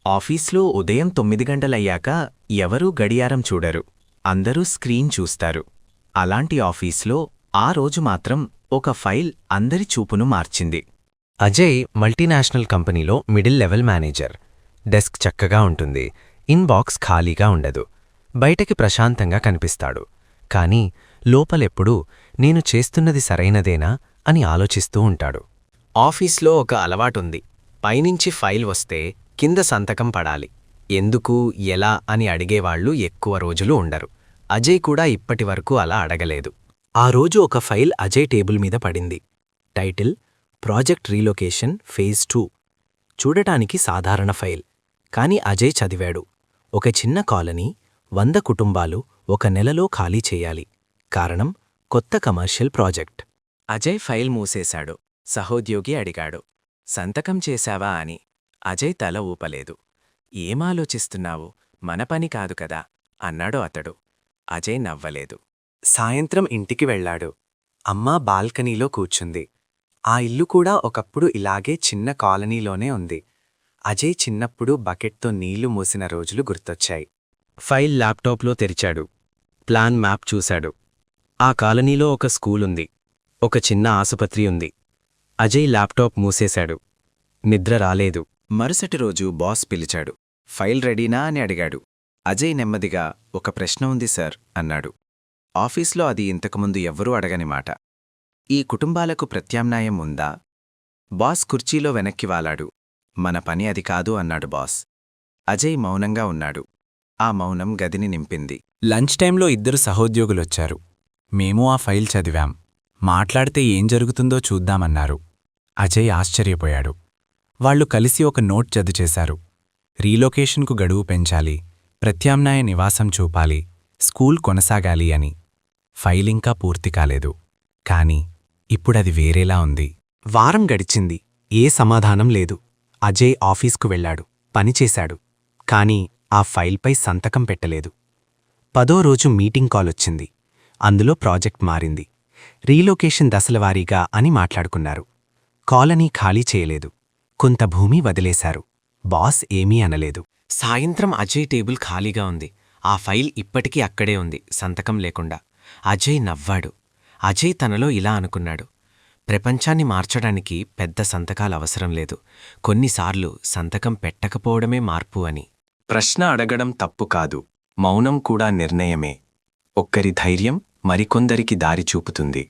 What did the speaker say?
ఆఫీస్లో ఉదయం 9 గంటలయ్యాక ఎవరూ గడియారం చూడరు. అందరూ స్క్రీన్ చూస్తారు. అలాంటి ఆఫీస్లో ఆ రోజు మాత్రం ఒక ఫైల్ అందరి చూపును మార్చింది. అజయ్ మల్టీనేషనల్ కంపెనీలో మిడిల్ లెవెల్ మేనేజర్. డెస్క్ చక్కగా ఉంటుంది, ఇన్బాక్స్ ఖాళీగా ఉండదు. బయటకి ప్రశాంతంగా కనిపిస్తాడు. కానీ లోపలెప్పుడూ నేను చేస్తున్నది సరైనదేనా అని ఆలోచిస్తూ ఉంటాడు. ఆఫీస్లో ఒక అలవాటుంది. పైనుంచి ఫైల్ వస్తే కింద సంతకం పడాలి. ఎందుకు, ఎలా అని అడిగేవాళ్లు ఎక్కువ రోజులు ఉండరు. అజయ్ కూడా ఇప్పటివరకు అలా అడగలేదు. ఆ రోజు ఒక ఫైల్ అజయ్ టేబుల్ మీద పడింది. Title project relocation phase 2. చూడటానికి సాధారణ ఫైల్. కాని అజయ్ చదివాడు. ఒక చిన్న కాలనీ, 100 కుటుంబాలు 1 నెలలో ఖాళీ చేయాలి. కారణం కొత్త కమర్షియల్ ప్రాజెక్ట్. అజయ్ ఫైల్ మూసేశాడు. సహోద్యోగి అడిగాడు, సంతకం చేశావా అని. అజయ్ తల ఊపలేదు. ఏమాలోచిస్తున్నావు, మన పని కాదు కదా అన్నాడు అతడు. అజయ్ నవ్వలేదు. సాయంత్రం ఇంటికి వెళ్లాడు. అమ్మ బాల్కనీలో కూర్చుంది. ఆ ఇల్లు కూడా ఒకప్పుడు ఇలాగే చిన్న కాలనీలోనే ఉంది. అజయ్ చిన్నప్పుడు బకెట్తో నీళ్లు మూసిన రోజులు గుర్తొచ్చాయి. ఫైల్ ల్యాప్టాప్లో తెరిచాడు. ప్లాన్ మ్యాప్ చూశాడు. ఆ కాలనీలో ఒక స్కూలుంది. ఒక చిన్న ఆసుపత్రి ఉంది. అజయ్ ల్యాప్టాప్ మూసేశాడు. నిద్ర రాలేదు. మరుసటి రోజు బాస్ పిలిచాడు. ఫైల్ రెడీనా అని అడిగాడు. అజయ్ నెమ్మదిగా, ఒక ప్రశ్న ఉంది సార్ అన్నాడు. ఆఫీస్లో అది ఇంతకుముందు ఎవ్వరూ అడగని మాట. ఈ కుటుంబాలకు ప్రత్యామ్నాయం ఉందా? బాస్ కుర్చీలో వెనక్కి వాలాడు. మన పని అది కాదు అన్నాడు బాస్. అజయ్ మౌనంగా ఉన్నాడు. ఆ మౌనం గదిని నింపింది. లంచ్ టైంలో 2 సహోద్యోగులొచ్చారు. మేము ఆ ఫైల్ చదివాం. మాట్లాడితే ఏం జరుగుతుందో చూద్దామన్నారు. అజయ్ ఆశ్చర్యపోయాడు. వాళ్లు కలిసి ఒక నోట్ జతచేశారు. రీలొకేషన్కు గడువు పెంచాలి, ప్రత్యామ్నాయ నివాసం చూపాలి, స్కూల్ కొనసాగాలి అని. ఫైల్ ఇంకా పూర్తి కాలేదు. కాని ఇప్పుడది వేరేలా ఉంది. వారం గడిచింది. ఏ సమాధానం లేదు. అజయ్ ఆఫీస్కు వెళ్లాడు. పనిచేశాడు. కాని ఆ ఫైల్పై సంతకం పెట్టలేదు. 10వ రోజు మీటింగ్ కాలొచ్చింది. అందులో ప్రాజెక్ట్ మారింది. రీలొకేషన్ దశలవారీగా అని మాట్లాడుకున్నారు. కాలనీ ఖాళీ చేయలేదు. కొంత భూమి వదిలేశారు. బాస్ ఏమీ అనలేదు. సాయంత్రం అజయ్ టేబుల్ ఖాళీగా ఉంది. ఆ ఫైల్ ఇప్పటికీ అక్కడే ఉంది, సంతకం లేకుండా. అజయ్ నవ్వాడు. అజయ్ తనలో ఇలా అనుకున్నాడు, ప్రపంచాన్ని మార్చడానికి పెద్ద సంతకాలు అవసరం లేదు. కొన్నిసార్లు సంతకం పెట్టకపోవడమే మార్పు అని. ప్రశ్న అడగడం తప్పు కాదు. మౌనం కూడా నిర్ణయమే. ఒక్కరి ధైర్యం మరికొందరికి దారి చూపుతుంది.